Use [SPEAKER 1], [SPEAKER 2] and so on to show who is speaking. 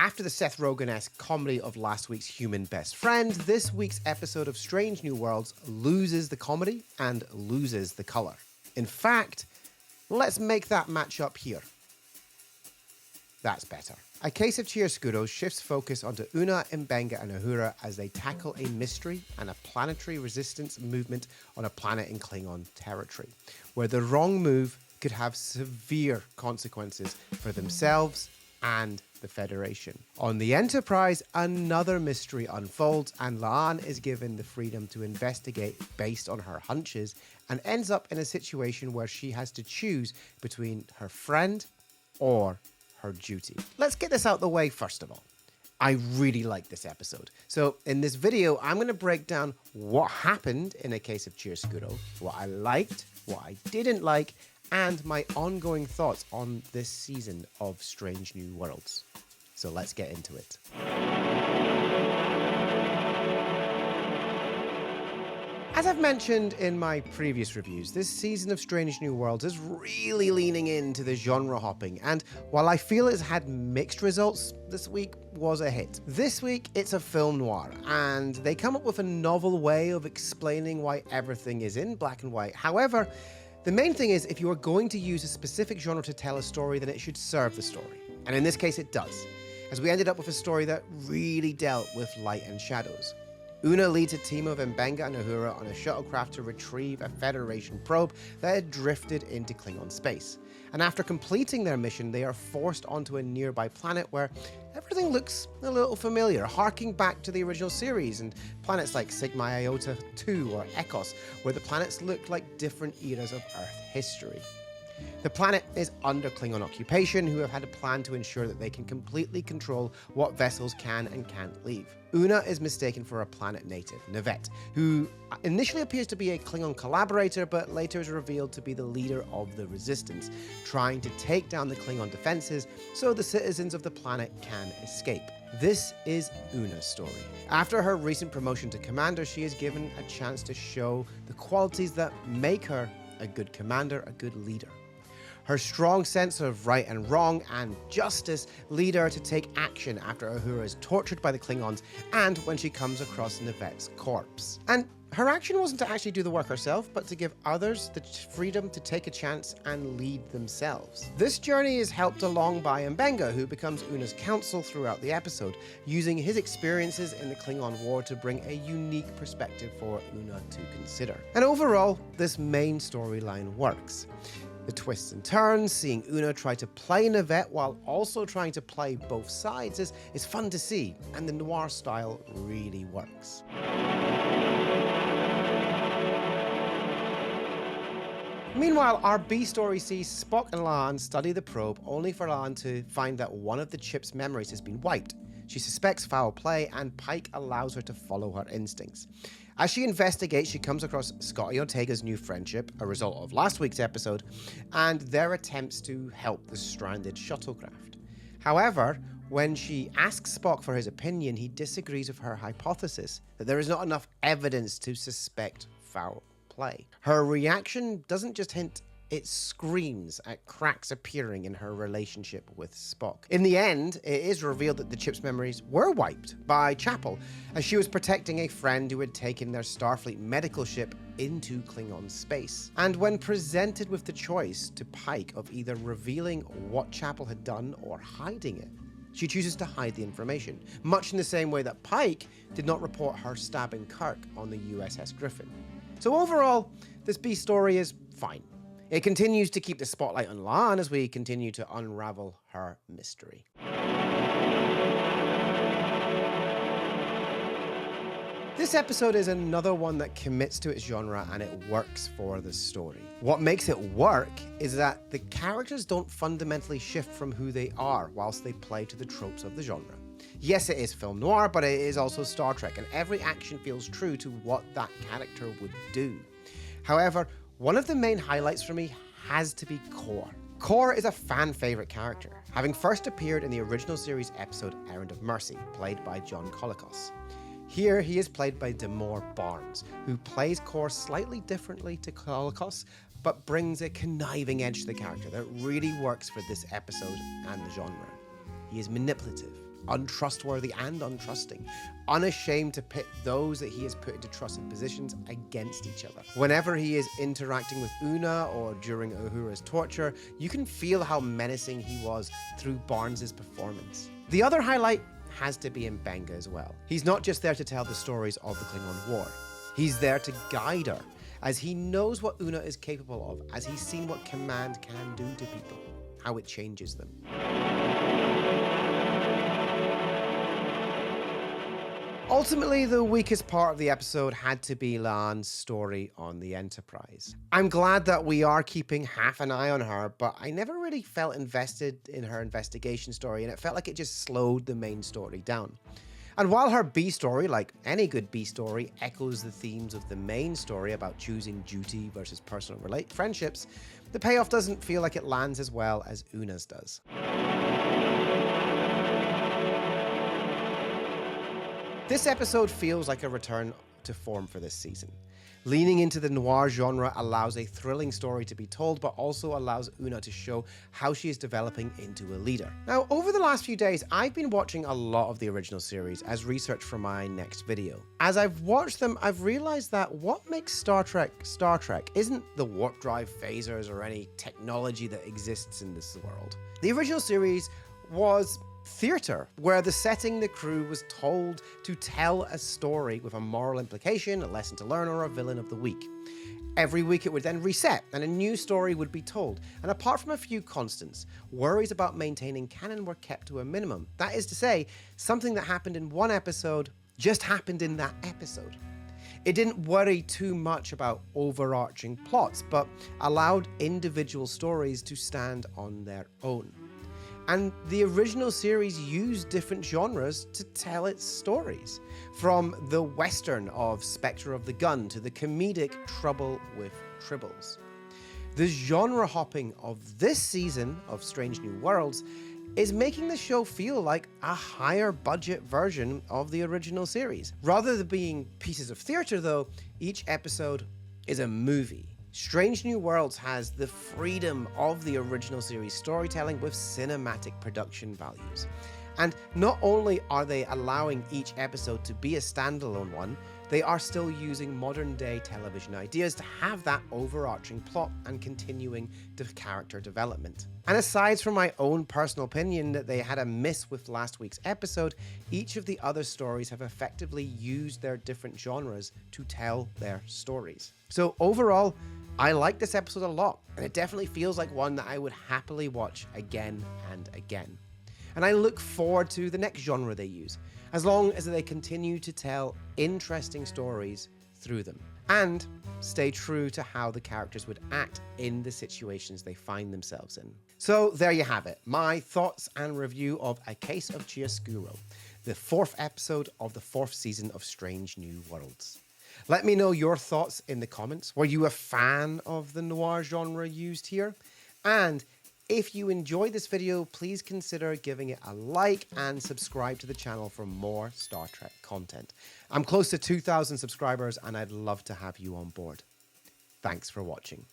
[SPEAKER 1] After the Seth Rogen-esque comedy of last week's Human Best Friend, this week's episode of Strange New Worlds loses the comedy and loses the colour. In fact, let's make that match up here. That's better. A Case of Chiaroscuro shifts focus onto Una, Mbenga and Uhura as they tackle a mystery and a planetary resistance movement on a planet in Klingon territory, where the wrong move could have severe consequences for themselves and the Federation. On the Enterprise, another mystery unfolds and La'an is given the freedom to investigate based on her hunches and ends up in a situation where she has to choose between her friend or her duty. Let's get this out the way first of all. I really like this episode. So in this video, I'm going to break down what happened in A Case of Chiaroscuro, what I liked, what I didn't like, and my ongoing thoughts on this season of Strange New Worlds. So let's get into it. As I've mentioned in my previous reviews, this season of Strange New Worlds is really leaning into the genre hopping, and while I feel it's had mixed results, this week was a hit. This week, it's a film noir, and they come up with a novel way of explaining why everything is in black and white. However, the main thing is, if you are going to use a specific genre to tell a story, then it should serve the story. And in this case, it does, as we ended up with a story that really dealt with light and shadows. Una leads a team of Mbenga and Uhura on a shuttlecraft to retrieve a Federation probe that had drifted into Klingon space. And after completing their mission, they are forced onto a nearby planet where everything looks a little familiar, harking back to the original series and planets like Sigma Iota 2 or Ecos, where the planets look like different eras of Earth history. The planet is under Klingon occupation, who have had a plan to ensure that they can completely control what vessels can and can't leave. Una is mistaken for a planet native, Nevet, who initially appears to be a Klingon collaborator, but later is revealed to be the leader of the Resistance, trying to take down the Klingon defenses so the citizens of the planet can escape. This is Una's story. After her recent promotion to commander, she is given a chance to show the qualities that make her a good commander, a good leader. Her strong sense of right and wrong and justice lead her to take action after Uhura is tortured by the Klingons and when she comes across Nevet's corpse. And her action wasn't to actually do the work herself, but to give others the freedom to take a chance and lead themselves. This journey is helped along by Mbenga, who becomes Una's counsel throughout the episode, using his experiences in the Klingon War to bring a unique perspective for Una to consider. And overall, this main storyline works. The twists and turns, seeing Una try to play Nevet while also trying to play both sides is fun to see, and the noir style really works. Meanwhile, our B story sees Spock and La'an study the probe, only for La'an to find that one of the chip's memories has been wiped. She suspects foul play, and Pike allows her to follow her instincts. As she investigates, she comes across Scotty Ortega's new friendship, a result of last week's episode, and their attempts to help the stranded shuttlecraft. However, when she asks Spock for his opinion, he disagrees with her hypothesis that there is not enough evidence to suspect foul play. Her reaction doesn't just hint, it screams at cracks appearing in her relationship with Spock. In the end, it is revealed that the chip's memories were wiped by Chapel, as she was protecting a friend who had taken their Starfleet medical ship into Klingon space. And when presented with the choice to Pike of either revealing what Chapel had done or hiding it, she chooses to hide the information, much in the same way that Pike did not report her stabbing Kirk on the USS Griffin. So overall, this B story is fine. It continues to keep the spotlight on La'an as we continue to unravel her mystery. This episode is another one that commits to its genre and it works for the story. What makes it work is that the characters don't fundamentally shift from who they are whilst they play to the tropes of the genre. Yes, it is film noir, but it is also Star Trek, and every action feels true to what that character would do. However, one of the main highlights for me has to be Kor. Kor is a fan favorite character, having first appeared in the original series episode Errand of Mercy, played by John Colicos. Here he is played by Damore Barnes, who plays Kor slightly differently to Colicos, but brings a conniving edge to the character that really works for this episode and the genre. He is manipulative, untrustworthy and untrusting, unashamed to pit those that he has put into trusted positions against each other. Whenever he is interacting with Una or during Uhura's torture, you can feel how menacing he was through Barnes' performance. The other highlight has to be Mbenga as well. He's not just there to tell the stories of the Klingon War. He's there to guide her, as he knows what Una is capable of, as he's seen what command can do to people, how it changes them. Ultimately, the weakest part of the episode had to be La'an's story on the Enterprise. I'm glad that we are keeping half an eye on her, but I never really felt invested in her investigation story, and it felt like it just slowed the main story down. And while her B story, like any good B story, echoes the themes of the main story about choosing duty versus personal friendships, the payoff doesn't feel like it lands as well as Una's does. This episode feels like a return to form for this season. Leaning into the noir genre allows a thrilling story to be told, but also allows Una to show how she is developing into a leader. Now, over the last few days, I've been watching a lot of the original series as research for my next video. As I've watched them, I've realized that what makes Star Trek isn't the warp drive phasers or any technology that exists in this world. The original series was theater, where the setting the crew was told to tell a story with a moral implication, a lesson to learn, or a villain of the week. Every week it would then reset and a new story would be told, and apart from a few constants, worries about maintaining canon were kept to a minimum. That is to say, something that happened in one episode just happened in that episode. It didn't worry too much about overarching plots, but allowed individual stories to stand on their own. And the original series used different genres to tell its stories, from the Western of Spectre of the Gun to the comedic Trouble with Tribbles. The genre hopping of this season of Strange New Worlds is making the show feel like a higher budget version of the original series. Rather than being pieces of theater though, each episode is a movie. Strange New Worlds has the freedom of the original series storytelling with cinematic production values. And not only are they allowing each episode to be a standalone one, they are still using modern day television ideas to have that overarching plot and continuing the character development. And aside from my own personal opinion that they had a miss with last week's episode, each of the other stories have effectively used their different genres to tell their stories. So overall, I like this episode a lot, and it definitely feels like one that I would happily watch again and again. And I look forward to the next genre they use, as long as they continue to tell interesting stories through them, and stay true to how the characters would act in the situations they find themselves in. So there you have it, my thoughts and review of A Case of Chiaroscuro, the 4th episode of the 4th season of Strange New Worlds. Let me know your thoughts in the comments. Were you a fan of the noir genre used here? And if you enjoyed this video, please consider giving it a like and subscribe to the channel for more Star Trek content. I'm close to 2,000 subscribers and I'd love to have you on board. Thanks for watching.